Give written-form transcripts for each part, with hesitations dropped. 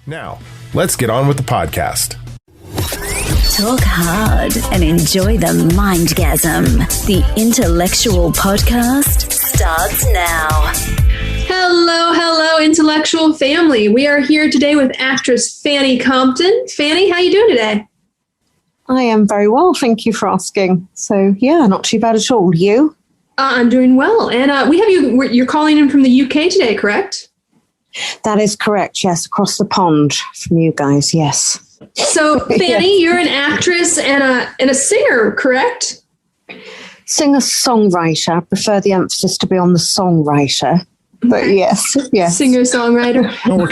Now, let's get on with the podcast. Talk hard and enjoy the mindgasm. The Intellexual Podcast starts now. Hello, Intellectual family. We are here today with actress Fanni Compton. Fanni, how you doing today? I am very well, thank you for asking. So, yeah, not too bad at all. You? I'm doing well. And we have you're calling in from the UK today, correct? That is correct, yes. Across the pond from you guys, yes. So, Fanni, you're an actress and a singer, correct? Singer-songwriter. I prefer the emphasis to be on the songwriter. But yes. Singer-songwriter. Oh, what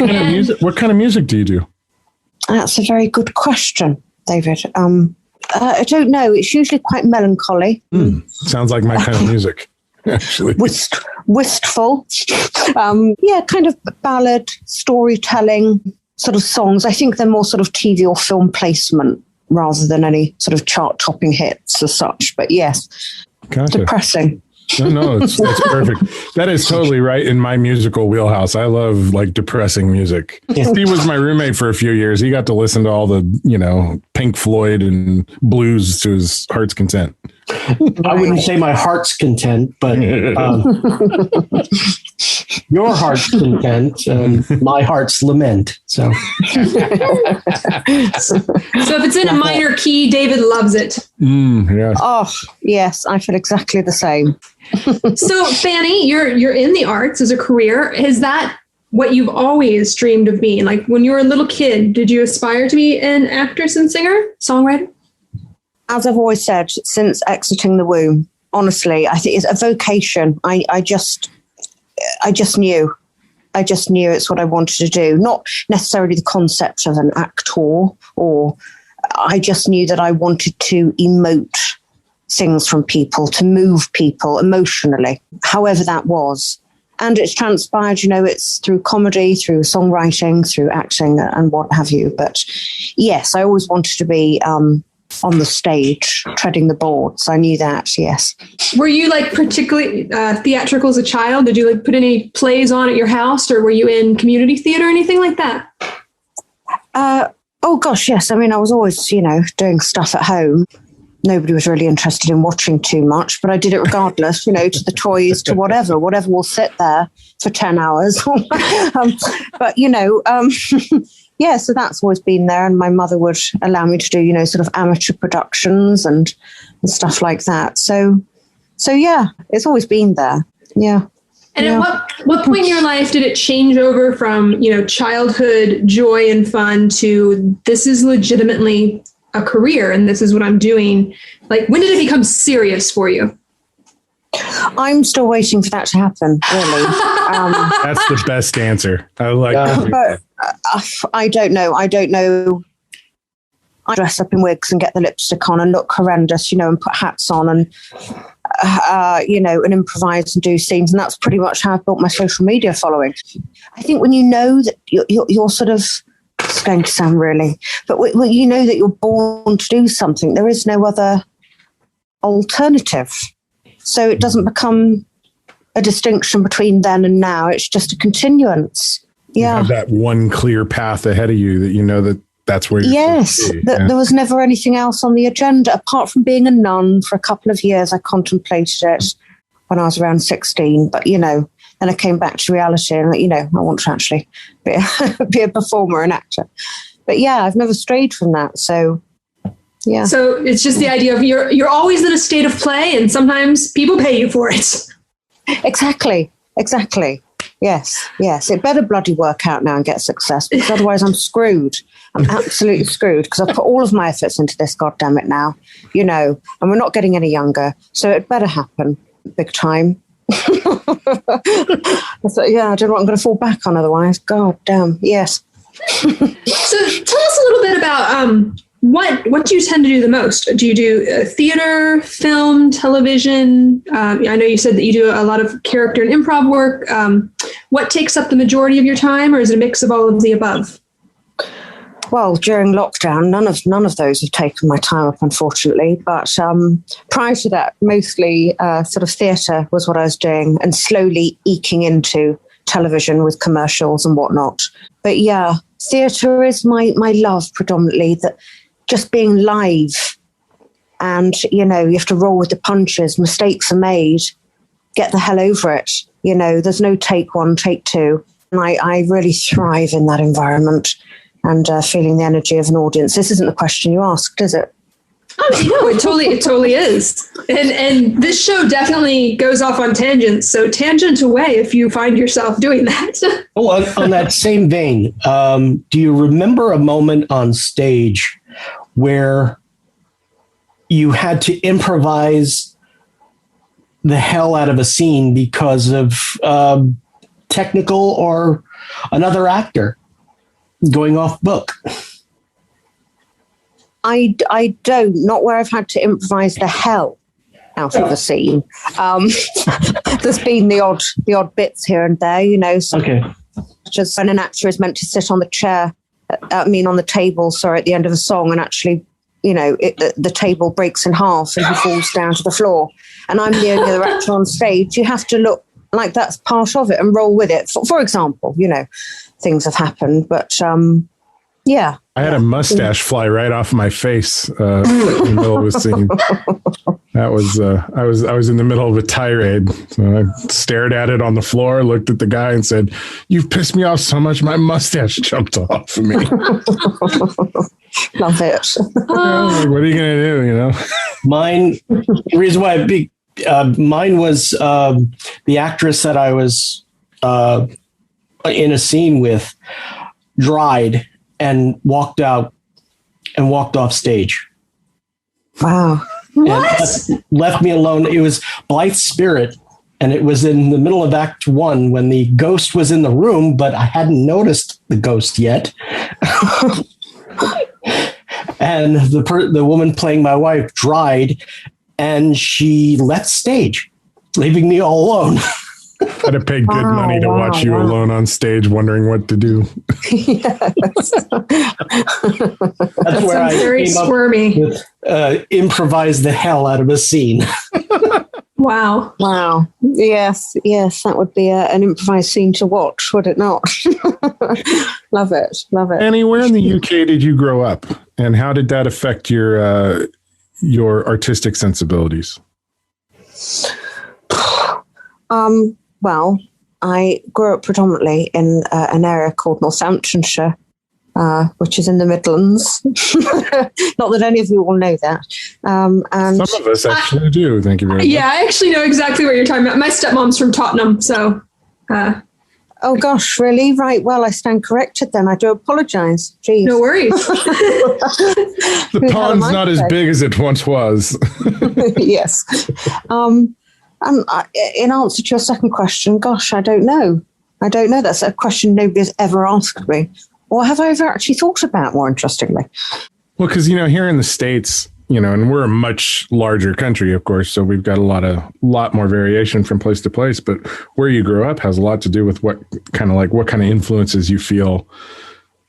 kind of music do you do? That's a very good question, David. I don't know. It's usually quite melancholy. Sounds like my kind of music, actually. Wistful. Kind of ballad, storytelling sort of songs. I think they're more sort of TV or film placement rather than any sort of chart-topping hits as such. But yes, Gotcha. Depressing. No, it's perfect. That is totally right in my musical wheelhouse. I love like depressing music. He was my roommate for a few years. He got to listen to all the, Pink Floyd and blues to his heart's content. I wouldn't say my heart's content, but your heart's content and my heart's lament. So if it's in a minor key, David loves it. Yeah. Oh, yes, I feel exactly the same. So, Fanni, you're in the arts as a career. Is that what you've always dreamed of being? Like when you were a little kid, did you aspire to be an actress and singer, songwriter? As I've always said, since exiting the womb, honestly, I think it's a vocation. I just knew. I just knew it's what I wanted to do. Not necessarily the concept of an actor, or I just knew that I wanted to emote things from people, to move people emotionally, however that was. And it's transpired, it's through comedy, through songwriting, through acting and what have you. But yes, I always wanted to be on the stage, treading the boards. I knew that, yes. Were you like particularly theatrical as a child? Did you like put any plays on at your house, or were you in community theater or anything like that? Oh gosh, yes. I mean, I was always, doing stuff at home. Nobody was really interested in watching too much, but I did it regardless, to the toys, to whatever will sit there for 10 hours. Yeah, so that's always been there. And my mother would allow me to do, sort of amateur productions and stuff like that. So yeah, it's always been there. Yeah. And at what point in your life did it change over from, childhood joy and fun to this is legitimately a career and this is what I'm doing? Like, when did it become serious for you? I'm still waiting for that to happen, really. That's the best answer. I like that. But I don't know. I dress up in wigs and get the lipstick on and look horrendous, and put hats on and, and improvise and do scenes. And that's pretty much how I've built my social media following. I think when you know that you're sort of, it's going to sound really, but when you know that you're born to do something, there is no other alternative. So it doesn't become a distinction between then and now. It's just a continuance. Yeah. You have that one clear path ahead of you that that's where you're Yes. There was never anything else on the agenda apart from being a nun for a couple of years. I contemplated it when I was around 16, but then I came back to reality and I want to actually be a performer and actor. But yeah, I've never strayed from that. So yeah. So it's just the idea of you're always in a state of play, and sometimes people pay you for it. Exactly. Yes. It better bloody work out now and get success, because otherwise I'm screwed. I'm absolutely screwed, because I've put all of my efforts into this, goddammit now, and we're not getting any younger. So it better happen big time. I thought, I don't know what I'm going to fall back on otherwise. God damn, yes. So tell us a little bit about what do you tend to do the most? Do you do theater, film, television? I know you said that you do a lot of character and improv work. What takes up the majority of your time, or is it a mix of all of the above? Well, during lockdown, none of those have taken my time up, unfortunately. But prior to that, mostly sort of theatre was what I was doing, and slowly eking into television with commercials and whatnot. But yeah, theatre is my love predominantly, that just being live and, you have to roll with the punches, mistakes are made, get the hell over it. There's no take one, take two. And I really thrive in that environment and feeling the energy of an audience. This isn't the question you asked, is it? No, it totally is. And this show definitely goes off on tangents. So tangent away if you find yourself doing that. On that same vein, do you remember a moment on stage where you had to improvise the hell out of a scene because of technical or another actor going off book? I don't, not where I've had to improvise the hell out of a scene. There's been the odd bits here and there, Okay. Just when an actor is meant to sit on the chair, on the table, at the end of a song, and actually, the table breaks in half and he falls down to the floor. And I'm the only other actor on stage. You have to look like that's part of it and roll with it. For example, things have happened, but yeah. I had a mustache fly right off my face in the middle of a scene. That was I was in the middle of a tirade. So I stared at it on the floor, looked at the guy, and said, "You've pissed me off so much, my mustache jumped off of me." Love it. Like, what are you gonna do? Mine. The reason why mine was the actress that I was in a scene with dried and walked off stage. Wow. What? And left me alone. It was Blythe's Spirit, and it was in the middle of Act 1 when the ghost was in the room, but I hadn't noticed the ghost yet. And the woman playing my wife dried, and she left stage, leaving me all alone. I'd have paid good money to watch you alone on stage, wondering what to do. Yes. That's where I very came squirmy. up with improvise the hell out of a scene. Wow. Yes, that would be an improvised scene to watch, would it not? Love it. Annie, where in the UK did you grow up, and how did that affect your artistic sensibilities? Well, I grew up predominantly in an area called Northamptonshire, which is in the Midlands. Not that any of you will know that. And some of us actually do. Thank you very much. Yeah, I actually know exactly what you're talking about. My stepmom's from Tottenham, so. Oh gosh, really? Right. Well, I stand corrected then. I do apologise. Jeez. No worries. The pond's not as big as it once was. Yes. And in answer to your second question, gosh, I don't know. That's a question nobody's ever asked me. Or have I ever actually thought about, more interestingly? Well, because, here in the States, and we're a much larger country, of course, so we've got a lot more variation from place to place. But where you grow up has a lot to do with what kind of influences you feel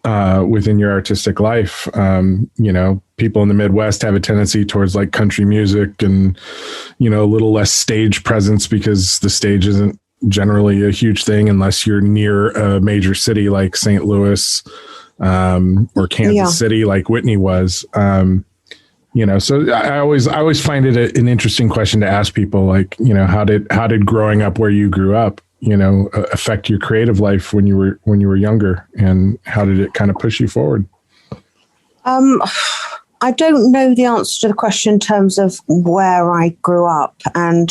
within your artistic life. People in the Midwest have a tendency towards like country music and, a little less stage presence because the stage isn't generally a huge thing unless you're near a major city like St. Louis or Kansas City, like Whitney was. So I always find it an interesting question to ask people, like, how did growing up where you grew up, affect your creative life when you were younger, and how did it kind of push you forward? I don't know the answer to the question in terms of where I grew up, and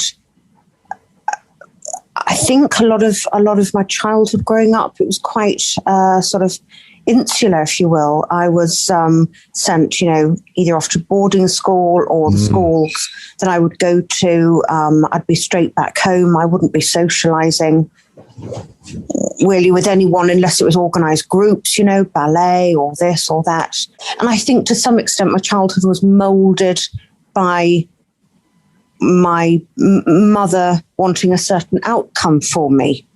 I think a lot of my childhood growing up, it was quite sort of insular, if you will. I was sent, either off to boarding school or the schools that I would go to. I'd be straight back home. I wouldn't be socializing really with anyone unless it was organized groups, ballet or this or that. And I think to some extent my childhood was molded by my mother wanting a certain outcome for me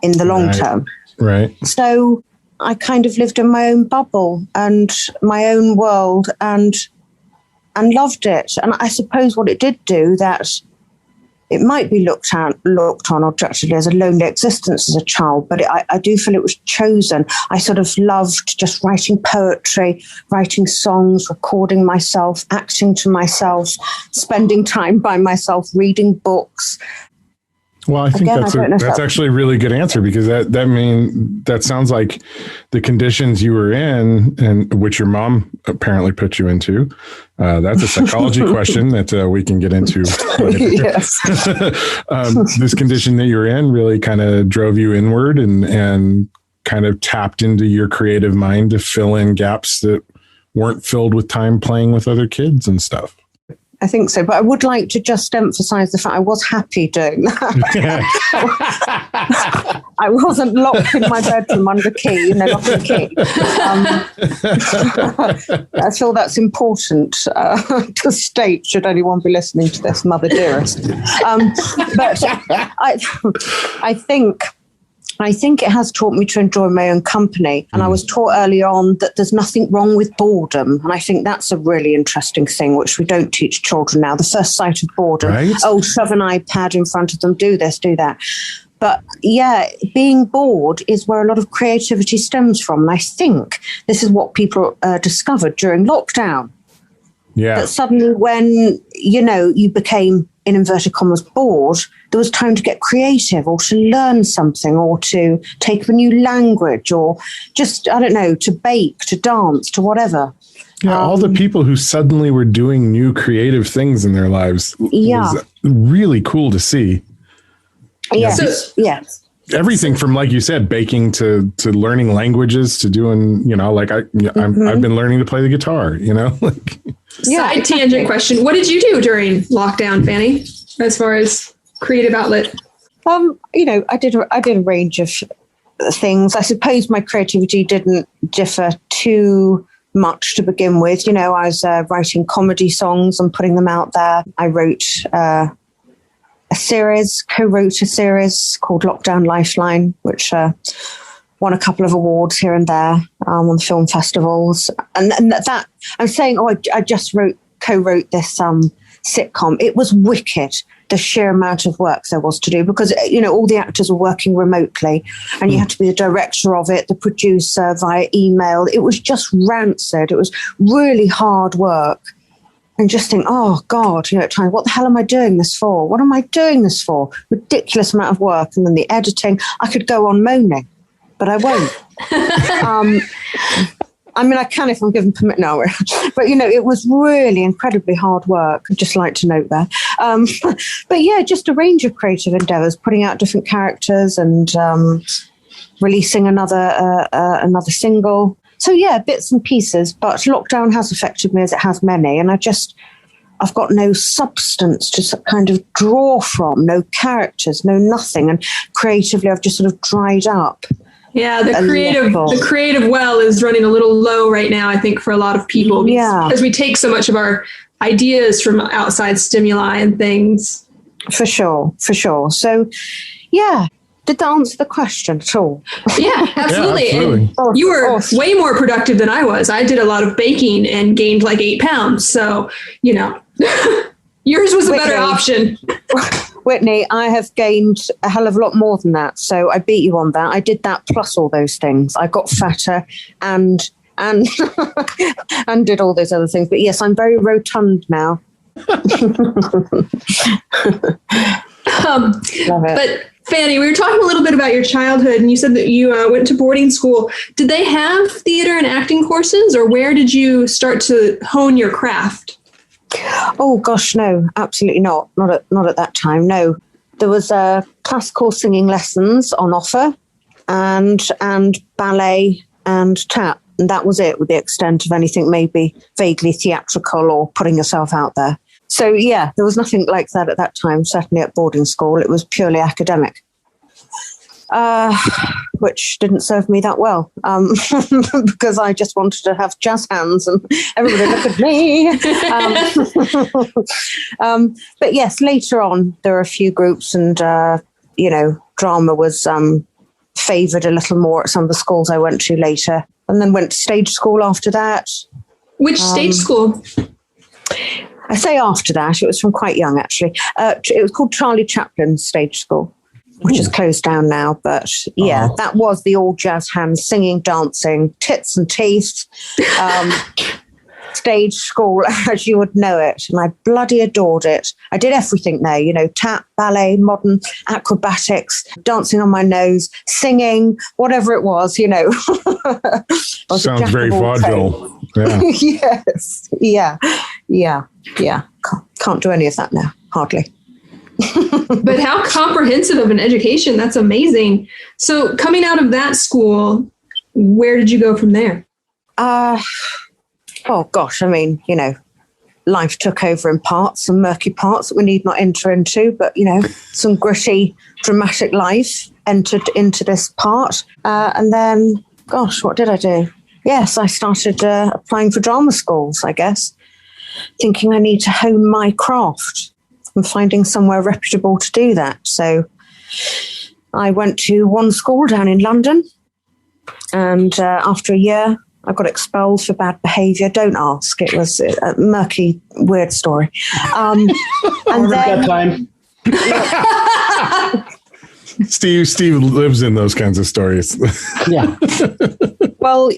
in the long term. Right. So I kind of lived in my own bubble and my own world and loved it. And I suppose what it did do, that it might be looked on objectively as a lonely existence as a child, but I do feel it was chosen. I sort of loved just writing poetry, writing songs, recording myself, acting to myself, spending time by myself, reading books. Well, I think that's actually a really good answer, because that sounds like the conditions you were in, and which your mom apparently put you into. That's a psychology question that we can get into. Yes. This condition that you're in really kind of drove you inward and kind of tapped into your creative mind to fill in gaps that weren't filled with time playing with other kids and stuff. I think so, but I would like to just emphasize the fact I was happy doing that. I wasn't locked in my bedroom under key, lock and key. I feel that's important to state, should anyone be listening to this, Mother Dearest. But I think it has taught me to enjoy my own company. And I was taught early on that there's nothing wrong with boredom. And I think that's a really interesting thing, which we don't teach children now. The first sight of boredom, right? Oh, shove an iPad in front of them, do this, do that. But yeah, being bored is where a lot of creativity stems from. And I think this is what people discovered during lockdown. Yeah. That suddenly when, you became, in inverted commas, bored, there was time to get creative or to learn something or to take up a new language or just, I don't know, to bake, to dance, to whatever. Yeah, all the people who suddenly were doing new creative things in their lives was really cool to see. Yes, yes. Everything from, like you said, baking to learning languages to doing, I've been learning to play the guitar, Side tangent question. What did you do during lockdown, Fanni, as far as creative outlet? I did a range of things. I suppose my creativity didn't differ too much to begin with. I was writing comedy songs and putting them out there. I wrote co-wrote a series called Lockdown Lifeline, which won a couple of awards here and there on film festivals. And that I'm saying, I just co-wrote this sitcom. It was wicked, the sheer amount of work there was to do, because all the actors were working remotely, and you had to be the director of it, the producer, via email. It was just rancid. It was really hard work. And just think, oh God, at times, what the hell am I doing this for? What am I doing this for? Ridiculous amount of work. And then the editing, I could go on moaning, but I won't. I can if I'm given permission. No, but it was really incredibly hard work. I'd just like to note that. But yeah, just a range of creative endeavors, putting out different characters and releasing another single. So yeah, bits and pieces, but lockdown has affected me as it has many. And I've got no substance to kind of draw from, no characters, no nothing. And creatively, I've just sort of dried up. Yeah, the creative well is running a little low right now, I think, for a lot of people. Because we take so much of our ideas from outside stimuli and things. For sure. So, yeah. Did that answer the question at all? Yeah, absolutely. And you were way more productive than I was. I did a lot of baking and gained like 8 pounds. So, yours was a better option. Whitney, I have gained a hell of a lot more than that. So I beat you on that. I did that plus all those things. I got fatter and and did all those other things. But yes, I'm very rotund now. But Fanni, we were talking a little bit about your childhood, and you said that you went to boarding school. Did they have theater and acting courses, or where did you start to hone your craft? Oh gosh, no, absolutely not. Not at that time. No, there was classical singing lessons on offer, and ballet and tap, and that was it, with the extent of anything maybe vaguely theatrical or putting yourself out there. So yeah, there was nothing like that at that time. Certainly at boarding school, it was purely academic, which didn't serve me that well, because I just wanted to have jazz hands and everybody look at me. But yes, later on, there were a few groups, and drama was favoured a little more at some of the schools I went to later, and then went to stage school after that. Which stage school? I say after that, it was from quite young, actually. It was called Charlie Chaplin Stage School, which is closed down now. But yeah, that was the all jazz hands, singing, dancing, tits and teeth. Stage school as you would know it, and I bloody adored it. I did everything there, tap, ballet, modern, acrobatics, dancing on my nose, singing, whatever it was, Sounds very vaudeville. Yeah. Yes. Yeah. Can't do any of that now, hardly. But how comprehensive of an education. That's amazing. So coming out of that school, where did you go from there? Oh, gosh, I mean, life took over in parts, some murky parts that we need not enter into, but, some gritty, dramatic life entered into this part. And then, gosh, what did I do? Yes, I started applying for drama schools, I guess, thinking I need to hone my craft and finding somewhere reputable to do that. So I went to one school down in London, and after a year, I got expelled for bad behaviour. Don't ask. It was a murky, weird story. And then, that time. Steve lives in those kinds of stories. Yeah. Well,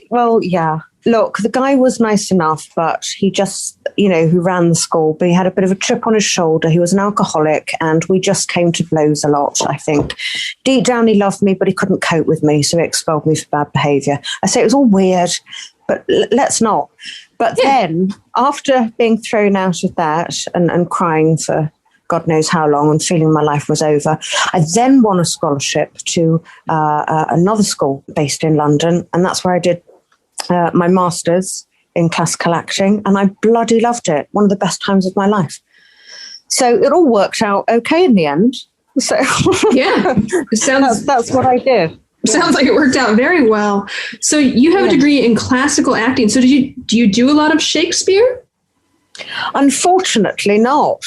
yeah. Look, the guy was nice enough, but he just, who ran the school, but he had a bit of a chip on his shoulder. He was an alcoholic, and we just came to blows a lot, I think. Deep down, he loved me, but he couldn't cope with me, so he expelled me for bad behaviour. I say it was all weird, but let's not. But then, after being thrown out of that and crying for God knows how long and feeling my life was over, I then won a scholarship to another school based in London, and that's where I did my master's in classical acting, and I bloody loved it. One of the best times of my life. So it all worked out okay in the end. So yeah, it sounds that's what I did. Sounds like it worked out very well. So you have a degree in classical acting. So do you do a lot of Shakespeare? Unfortunately, not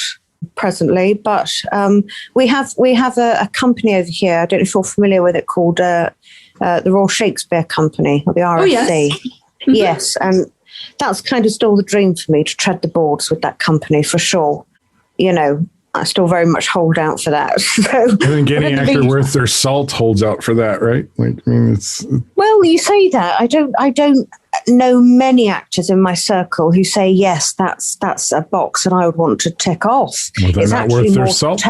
presently, but we have a company over here. I don't know if you're familiar with it, called the Royal Shakespeare Company, or the RSC. Oh, yes. Mm-hmm. Yes, and that's kind of still the dream for me, to tread the boards with that company for sure. I still very much hold out for that. So, I think any actor worth their salt holds out for that, right? It's well, you say that. I don't know many actors in my circle who say yes, that's a box that I would want to tick off. Well, they're not worth their salt.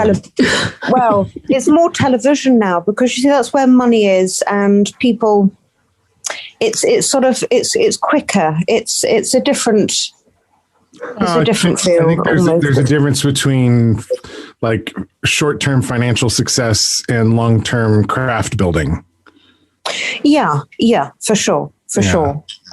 Well, it's more television now, because you see that's where money is, and people. It's quicker. It's a different. It's a different field. I think there's a difference between like short-term financial success and long-term craft building. Yeah, for sure.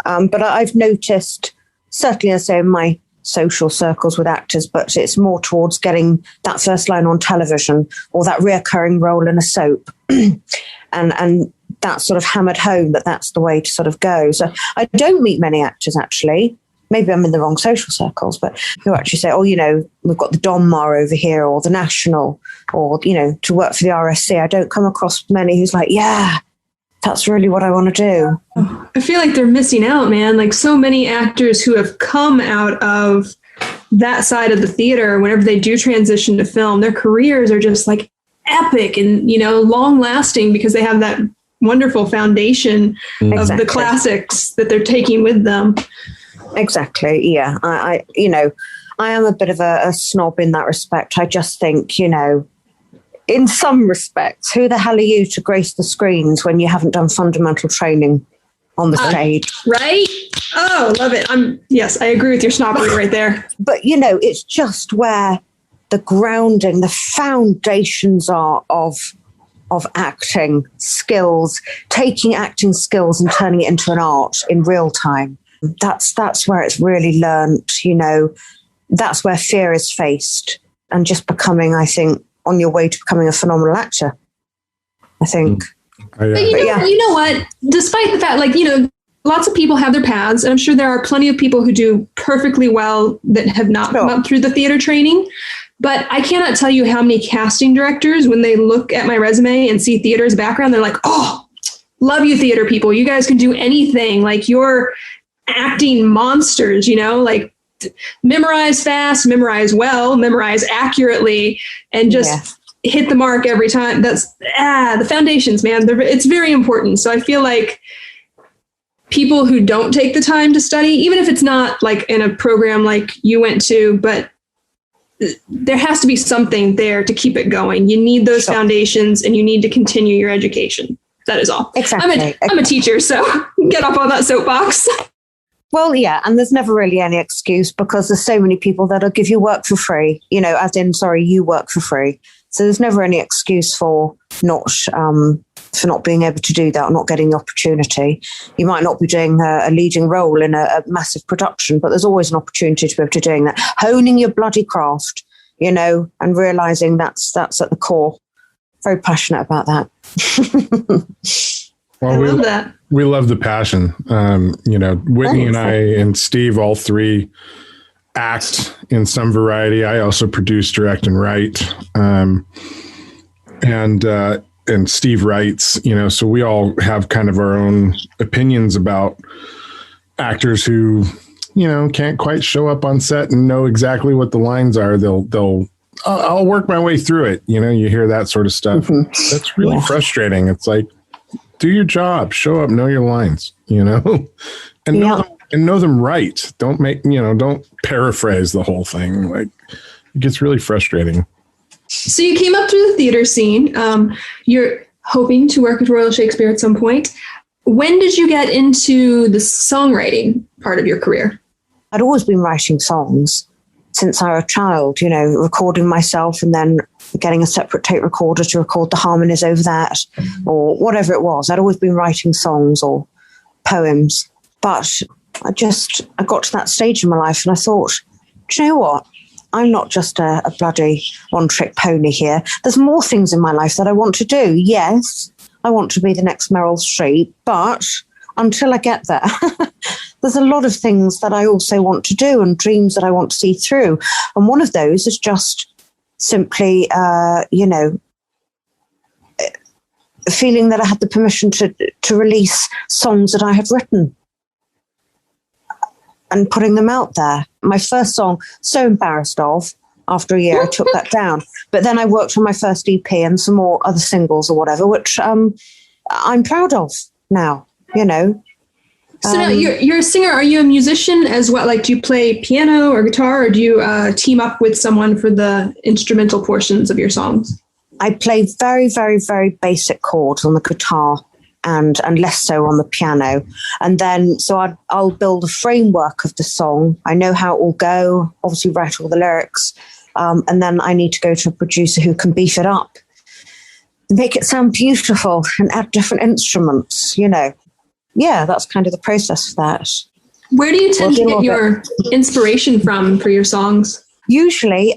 But I've noticed, certainly, I say, in my social circles with actors, but it's more towards getting that first line on television or that reoccurring role in a soap, and that's sort of hammered home that that's the way to sort of go. So I don't meet many actors, actually. Maybe I'm in the wrong social circles, but who actually say, we've got the Donmar over here, or the National, or, to work for the RSC. I don't come across many who's like, yeah, that's really what I want to do. I feel like they're missing out, man. Like so many actors who have come out of that side of the theater, whenever they do transition to film, their careers are just like epic and, long lasting, because they have that wonderful foundation of the classics that they're taking with them. Exactly. Yeah. I am a bit of a snob in that respect. I just think, in some respects, who the hell are you to grace the screens when you haven't done fundamental training on the stage? Right? Oh, love it. Yes, I agree with your snobbery right there. But, it's just where the grounding, the foundations are of acting skills, taking acting skills and turning it into an art in real time. That's where it's really learnt, that's where fear is faced, and just becoming, I think, on your way to becoming a phenomenal actor, I think. But you know what? Despite the fact, lots of people have their paths, and I'm sure there are plenty of people who do perfectly well that have not come up through the theater training. But I cannot tell you how many casting directors, when they look at my resume and see theater as a background, they're like, oh, love you, theater people. You guys can do anything. Like, you're acting monsters, memorize fast, memorize well, memorize accurately, and just hit the mark every time. That's the foundations, man. It's very important. So I feel like people who don't take the time to study, even if it's not like in a program like you went to, but there has to be something there to keep it going. You need those foundations, and you need to continue your education. That is all. Exactly. I'm a teacher, so get up on that soapbox. Well, yeah, and there's never really any excuse, because there's so many people that'll give you work for free, you work for free. So there's never any excuse for not being able to do that, or not getting the opportunity. You might not be doing a leading role in a massive production, but there's always an opportunity to be able to doing that. Honing your bloody craft, and realizing that's at the core. Very passionate about that. Well, I love that. We love the passion. Whitney and I and Steve, all three act in some variety. I also produce, direct, and write. And Steve writes, so we all have kind of our own opinions about actors who, can't quite show up on set and know exactly what the lines are. I'll work my way through it. You hear that sort of stuff. Mm-hmm. That's really frustrating. It's like, do your job, show up, know your lines, and know them right. Don't don't paraphrase the whole thing. Like, it gets really frustrating. So you came up through the theater scene. You're hoping to work with Royal Shakespeare at some point. When did you get into the songwriting part of your career? I'd always been writing songs since I was a child, recording myself and then getting a separate tape recorder to record the harmonies over that, or whatever it was. I'd always been writing songs or poems. But I got to that stage in my life and I thought, do you know what? I'm not just a bloody one-trick pony here. There's more things in my life that I want to do. Yes, I want to be the next Meryl Streep, but until I get there, there's a lot of things that I also want to do and dreams that I want to see through. And one of those is just simply, feeling that I had the permission to release songs that I had written and putting them out there. My first song, so embarrassed of, after a year, I took that down. But then I worked on my first EP and some more other singles or whatever, which I'm proud of now, So now you're a singer. Are you a musician as well? Like, do you play piano or guitar, or do you team up with someone for the instrumental portions of your songs? I play very, very, very basic chords on the guitar and less so on the piano. And then, so I'll build a framework of the song. I know how it will go, obviously write all the lyrics. And then I need to go to a producer who can beef it up, make it sound beautiful and add different instruments, Yeah, that's kind of the process for that. Where do you tend to get your inspiration from for your songs? Usually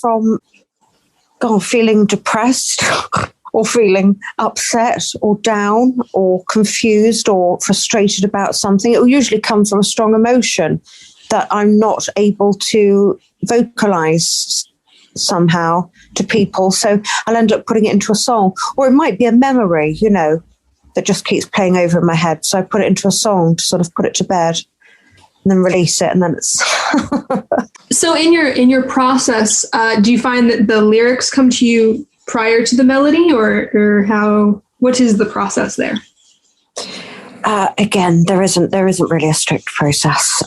from feeling depressed or feeling upset or down or confused or frustrated about something. It will usually come from a strong emotion that I'm not able to vocalize somehow to people. So I'll end up putting it into a song. Or it might be a memory, that just keeps playing over in my head. So I put it into a song to sort of put it to bed and then release it. And then it's... So in your process, do you find that the lyrics come to you prior to the melody, or what is the process there? Again, there isn't really a strict process.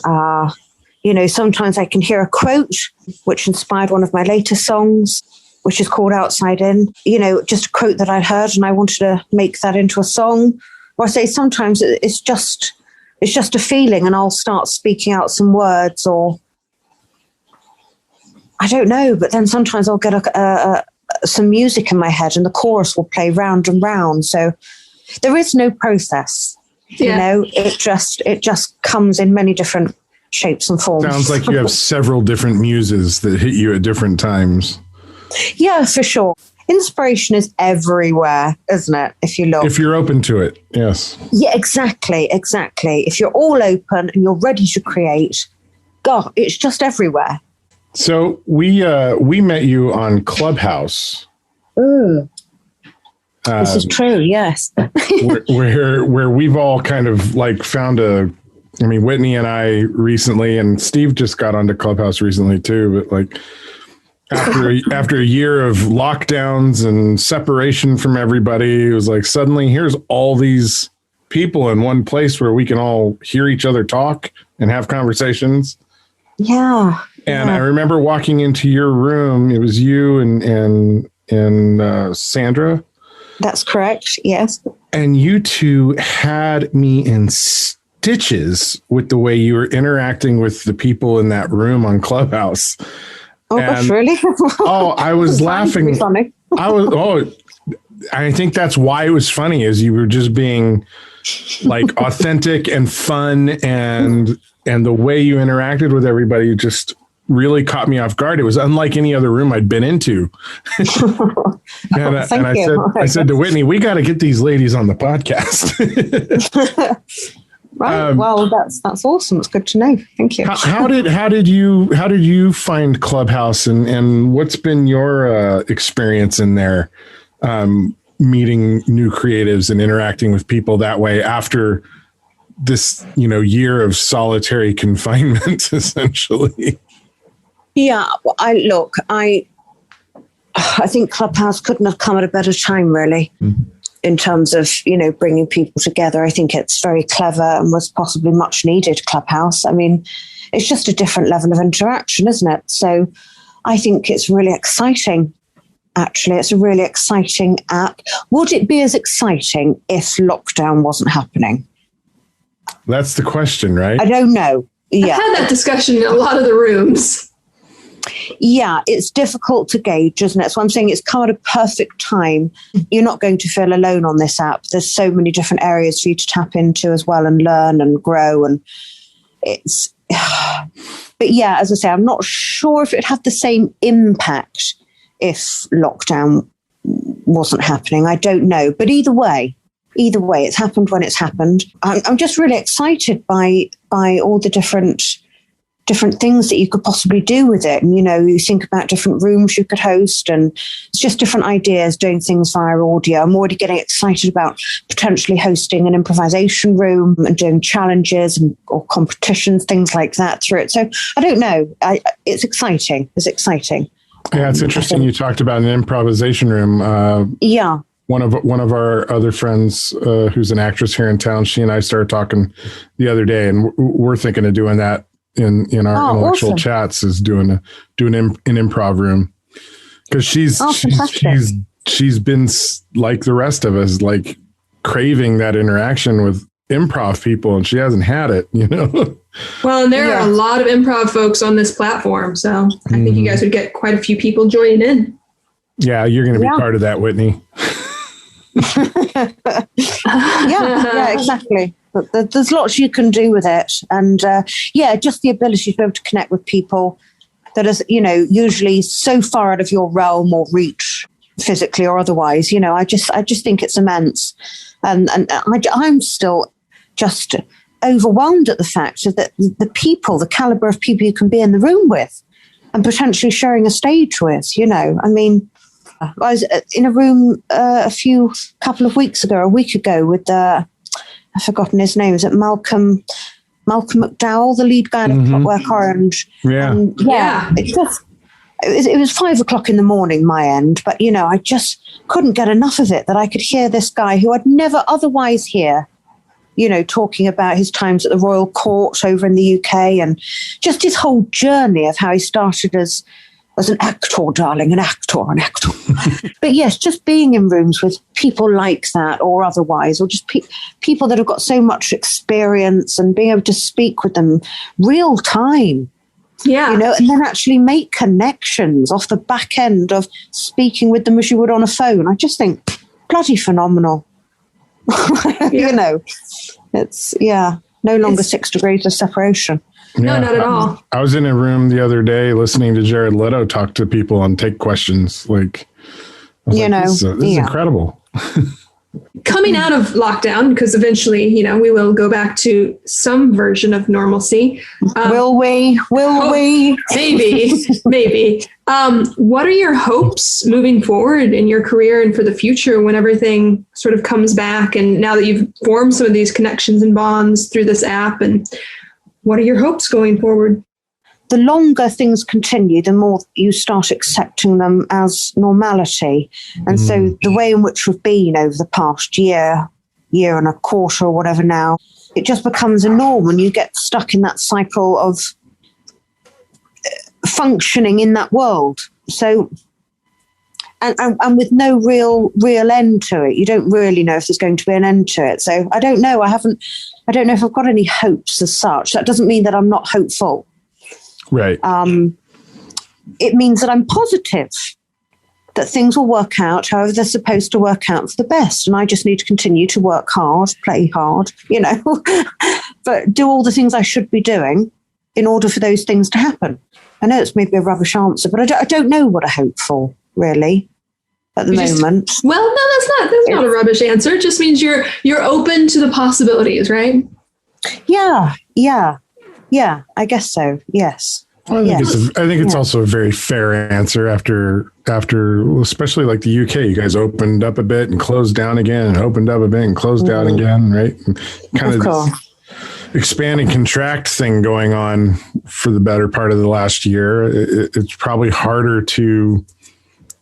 Sometimes I can hear a quote which inspired one of my latest songs, which is called Outside In, just a quote that I'd heard and I wanted to make that into a song. Or I say sometimes it's just a feeling and I'll start speaking out some words, or I don't know, but then sometimes I'll get some music in my head and the chorus will play round and round. So there is no process, it just comes in many different shapes and forms. Sounds like you have several different muses that hit you at different times. Yeah, for sure. Inspiration is everywhere, isn't it? If you look. If you're open to it, yes. Yeah, exactly. If you're all open and you're ready to create, God, it's just everywhere. So we met you on Clubhouse. This is true, yes. where we've all kind of like found a I mean, Whitney and I recently, and Steve just got onto Clubhouse recently too, but like after a year of lockdowns and separation from everybody, it was like suddenly here's all these people in one place where we can all hear each other talk and have conversations. Yeah. And I remember walking into your room. It was you and Sandra. That's correct. Yes. And you two had me in stitches with the way you were interacting with the people in that room on Clubhouse. Oh, gosh, really? I was laughing. Funny. I think that's why it was funny, is you were just being like authentic and fun, and the way you interacted with everybody just really caught me off guard. It was unlike any other room I'd been into. I said to Whitney, we got to get these ladies on the podcast. Right. Well, that's awesome. It's good to know. Thank you. How did you find Clubhouse, and what's been your experience in there, meeting new creatives and interacting with people that way after this, year of solitary confinement, essentially? Yeah, I think Clubhouse couldn't have come at a better time, really. Mm-hmm. In terms of, bringing people together. I think it's very clever and was possibly much needed, Clubhouse. I mean, it's just a different level of interaction, isn't it? So I think it's really exciting. Actually, it's a really exciting app. Would it be as exciting if lockdown wasn't happening? That's the question, right? I don't know. Yeah. I've had that discussion in a lot of the rooms. Yeah, it's difficult to gauge, isn't it? So I'm saying it's come at a perfect time. You're not going to feel alone on this app. There's so many different areas for you to tap into as well and learn and grow. And but yeah, as I say, I'm not sure if it'd have the same impact if lockdown wasn't happening. I don't know. But either way, it's happened when it's happened. I'm just really excited by all the different things that you could possibly do with it. And, you think about different rooms you could host, and it's just different ideas, doing things via audio. I'm already getting excited about potentially hosting an improvisation room and doing challenges or competitions, things like that through it. So I don't know. It's exciting. It's exciting. Yeah, it's interesting. You talked about an improvisation room. Yeah. One of our other friends, who's an actress here in town, she and I started talking the other day, and we're thinking of doing that in our intellectual awesome. chats, is doing an improv room, because she's been like the rest of us, like craving that interaction with improv people, and she hasn't had it. Well, and there are a lot of improv folks on this platform, so I think you guys would get quite a few people joining in. Yeah, you're going to be part of that, Whitney. yeah, exactly. But there's lots you can do with it. And just the ability to be able to connect with people that is, usually so far out of your realm or reach, physically or otherwise. I just think it's immense. And I'm still just overwhelmed at the fact that the caliber of people you can be in the room with and potentially sharing a stage with, I mean, I was in a room a week ago with I've forgotten his name. Is it Malcolm McDowell, the lead guy of Clockwork Orange? Yeah. And it was 5:00 in the morning, my end, but I just couldn't get enough of it, that I could hear this guy who I'd never otherwise hear, talking about his times at the Royal Court over in the UK, and just his whole journey of how he started as an actor, darling, an actor. But yes, just being in rooms with people like that, or otherwise, or just people that have got so much experience, and being able to speak with them real time. Yeah. And then actually make connections off the back end of speaking with them as you would on a phone. I just think bloody phenomenal. It's no longer 6 degrees of separation. No, not at all. I was in a room the other day listening to Jared Leto talk to people and take questions. Like, this is incredible. coming out of lockdown, because eventually, we will go back to some version of normalcy. Will we? Maybe. What are your hopes moving forward in your career and for the future when everything sort of comes back? And now that you've formed some of these connections and bonds through this app, and what are your hopes going forward? The longer things continue, the more you start accepting them as normality. And so the way in which we've been over the past year and a quarter or whatever now, it just becomes a norm and you get stuck in that cycle of functioning in that world. So, and with no real end to it. You don't really know if there's going to be an end to it. So I don't know. I don't know if I've got any hopes as such. That doesn't mean that I'm not hopeful. Right. It means that I'm positive that things will work out however they're supposed to work out for the best. And I just need to continue to work hard, play hard, but do all the things I should be doing in order for those things to happen. I know it's maybe a rubbish answer, but I don't know what I hope for, really, at the moment. Well, no, that's not a rubbish answer. It just means you're open to the possibilities, right? Yeah, I guess so. Yes. Well, I think it's also a very fair answer after, especially like the UK, you guys opened up a bit and closed down again and opened up a bit and closed down again, right? And kind of this expand and contract thing going on for the better part of the last year. It's probably harder to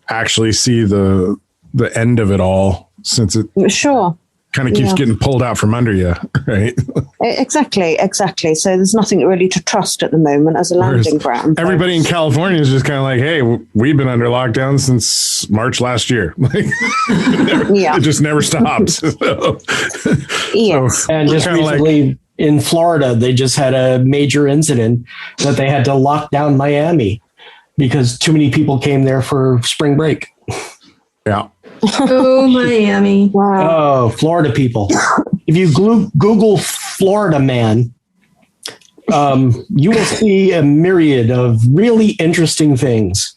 actually see the end of it all since it kind of keeps getting pulled out from under you, right? Exactly. So there's nothing really to trust at the moment as a landing ground. Everybody in California is just kind of like, hey, we've been under lockdown since March last year. Like, it just never stops. Yes. And just recently in Florida, they just had a major incident that they had to lock down Miami because too many people came there for spring break. Yeah. Oh, Miami. Wow. Oh, Florida people. If you Google Florida man, you will see a myriad of really interesting things.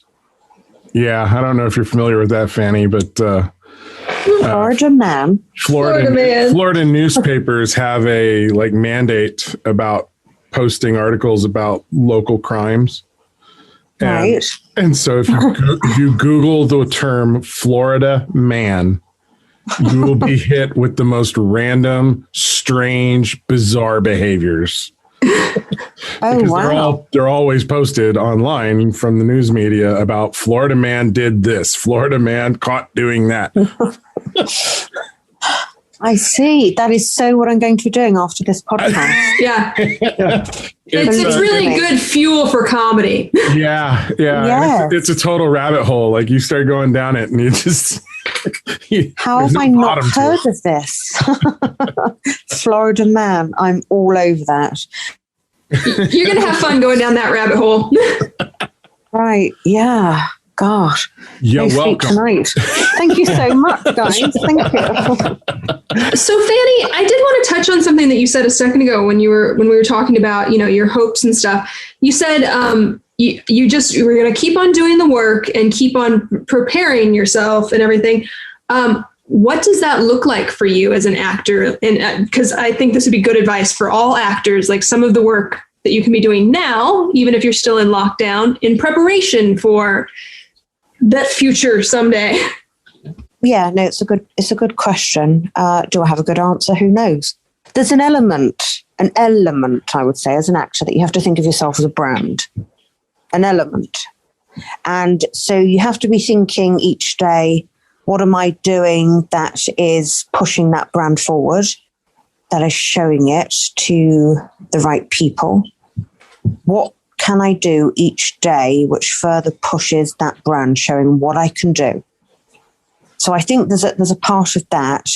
Yeah, I don't know if you're familiar with that, Fanny, but Florida man. Florida newspapers have a mandate about posting articles about local crimes. Right. And so if you Google the term Florida man, you will be hit with the most random, strange, bizarre behaviors. Oh, wow. They're always posted online from the news media about Florida man did this, Florida man caught doing that. I see. That is so what I'm going to be doing after this podcast. Yeah. It's really good fuel for comedy. Yeah. It's a total rabbit hole. Like you start going down it and you just... How have I not heard of this? Florida man. I'm all over that. You're going to have fun going down that rabbit hole. Right. Yeah. God. You're welcome. Tonight. Thank you so much, guys. Thank you. So, Fanny, I did want to touch on something that you said a second ago when we were talking about, your hopes and stuff. You said you were going to keep on doing the work and keep on preparing yourself and everything. What does that look like for you as an actor? And because I think this would be good advice for all actors, like some of the work that you can be doing now, even if you're still in lockdown, in preparation for that future someday. Yeah, no, it's a good question. Do I have a good answer? Who knows? There's an element, I would say, as an actor, that you have to think of yourself as a brand, an element. And so you have to be thinking each day, what am I doing that is pushing that brand forward, that is showing it to the right people? What can I do each day which further pushes that brand, showing what I can do? So I think there's a part of that,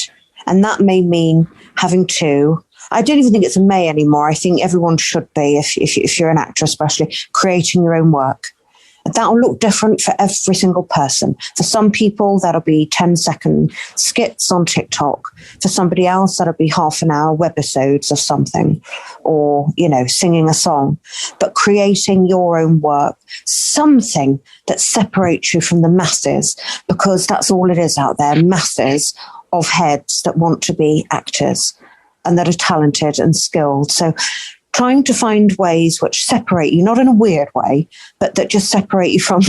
and that may mean having to. I don't even think it's a may anymore. I think everyone should be, if you're an actor especially, creating your own work. That will look different for every single person. For some people, that'll be 10-second skits on TikTok. For somebody else, that'll be half an hour webisodes of something, or, singing a song. But creating your own work, something that separates you from the masses, because that's all it is out there, masses of heads that want to be actors and that are talented and skilled. So trying to find ways which separate you, not in a weird way, but that just separate you from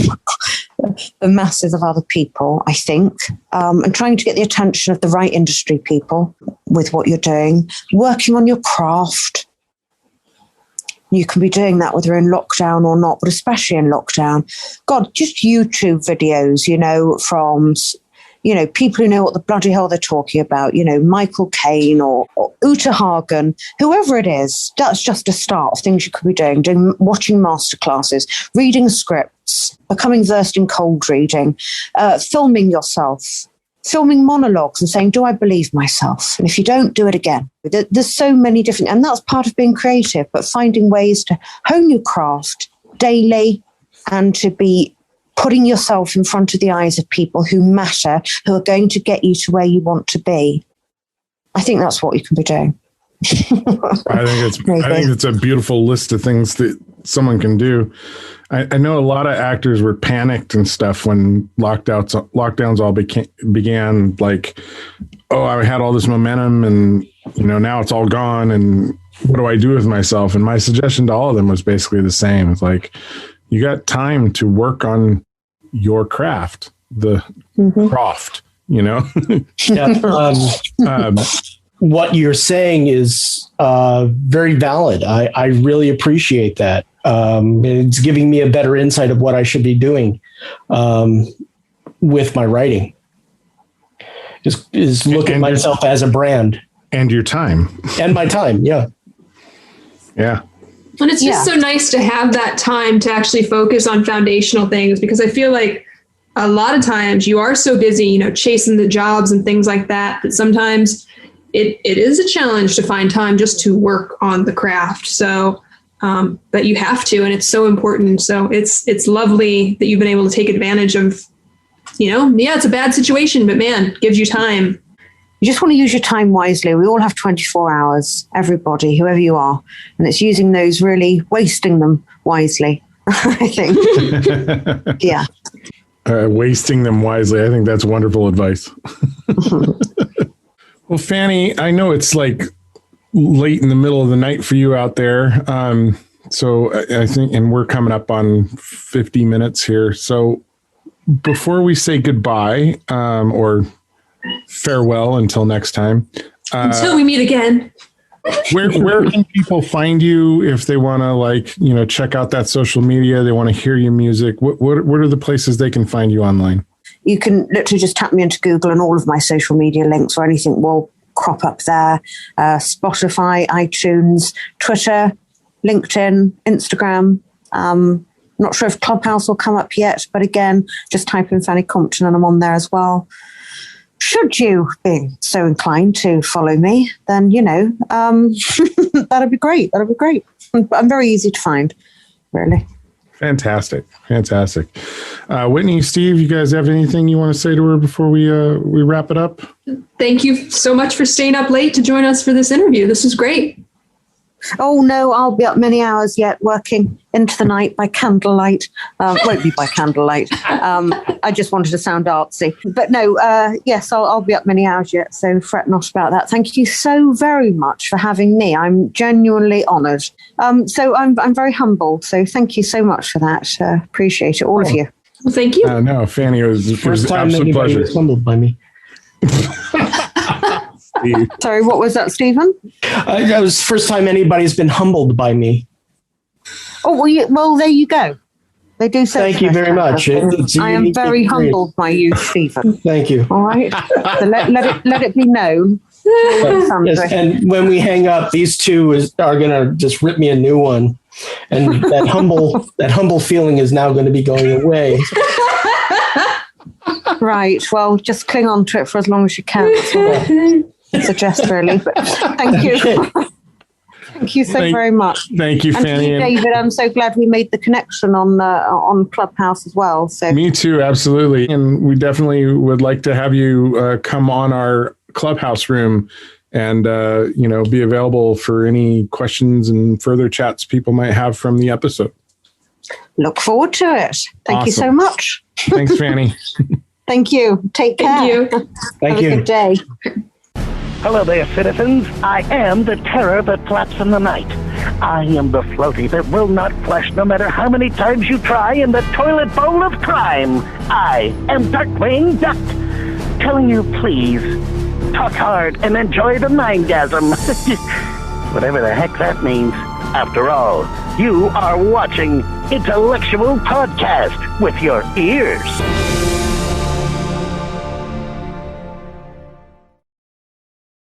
the masses of other people, I think, and trying to get the attention of the right industry people with what you're doing, working on your craft. You can be doing that whether you're in lockdown or not, but especially in lockdown. God, just YouTube videos, from people who know what the bloody hell they're talking about, Michael Caine or Uta Hagen, whoever it is. That's just a start of things you could be doing, watching masterclasses, reading scripts, becoming versed in cold reading, filming yourself, filming monologues and saying, do I believe myself? And if you don't, do it again. There's so many different, and that's part of being creative, but finding ways to hone your craft daily and to be putting yourself in front of the eyes of people who matter, who are going to get you to where you want to be. I think that's what you can be doing. I think it's a beautiful list of things that someone can do. I know a lot of actors were panicked and stuff when lockdowns all began. Like, oh, I had all this momentum, and now it's all gone. And what do I do with myself? And my suggestion to all of them was basically the same. It's like, you got time to work on your craft, the craft, Yeah, what you're saying is very valid. I really appreciate that. It's giving me a better insight of what I should be doing with my writing. Is look at myself as a brand. And your time. And my time, yeah. Yeah. And it's just so nice to have that time to actually focus on foundational things, because I feel like a lot of times you are so busy, chasing the jobs and things like that sometimes it is a challenge to find time just to work on the craft. So, but you have to, and it's so important. So it's lovely that you've been able to take advantage of, it's a bad situation, but man, it gives you time. You just want to use your time wisely. We all have 24 hours, everybody, whoever you are. And it's using those, really wasting them wisely, I think. Yeah. Wasting them wisely. I think that's wonderful advice. Well, Fanni, I know it's like late in the middle of the night for you out there. So I think, and we're coming up on 50 minutes here. So before we say goodbye, or farewell until next time. Until we meet again. Where can people find you if they want to check out that social media? They want to hear your music. What are the places they can find you online? You can literally just tap me into Google and all of my social media links or anything will crop up there. Spotify, iTunes, Twitter, LinkedIn, Instagram. Not sure if Clubhouse will come up yet, but again, just type in Fanni Compton and I'm on there as well. Should you be so inclined to follow me, then, that'd be great. That'd be great. I'm very easy to find, really. Fantastic. Whitney, Steve, you guys have anything you want to say to her before we wrap it up? Thank you so much for staying up late to join us for this interview. This was great. Oh, no, I'll be up many hours yet working into the night by candlelight. Won't be by candlelight. I just wanted to sound artsy. But no, yes, I'll be up many hours yet, so fret not about that. Thank you so very much for having me. I'm genuinely honoured. So I'm very humbled, so thank you so much for that. Appreciate it, all of you. Well, thank you. No, Fanni, it was an absolute pleasure. Was humbled by me. Sorry, what was that, Stephen? That was the first time anybody's been humbled by me. Oh, well, there you go. They do say. Thank you very much. I am very humbled by you, Stephen. Thank you. All right. So let it be known. Yes, and when we hang up, these two are going to just rip me a new one, and that humble feeling is now going to be going away. Right. Well, just cling on to it for as long as you can. That's all I suggest, really. But thank you. Thank you so very much. Thank you, and Fanni. To you, David, I'm so glad we made the connection on Clubhouse as well. So me too, absolutely. And we definitely would like to have you come on our Clubhouse room and be available for any questions and further chats people might have from the episode. Look forward to it. Thank you so much. Thanks, Fanni. Thank you. Take care. Thank you. Thank you. Have a good day. Hello there, citizens. I am the terror that flaps in the night. I am the floaty that will not flush no matter how many times you try in the toilet bowl of crime. I am Darkwing Duck, telling you please, talk hard and enjoy the mindgasm. Whatever the heck that means. After all, you are watching Intellectual Podcast with your ears.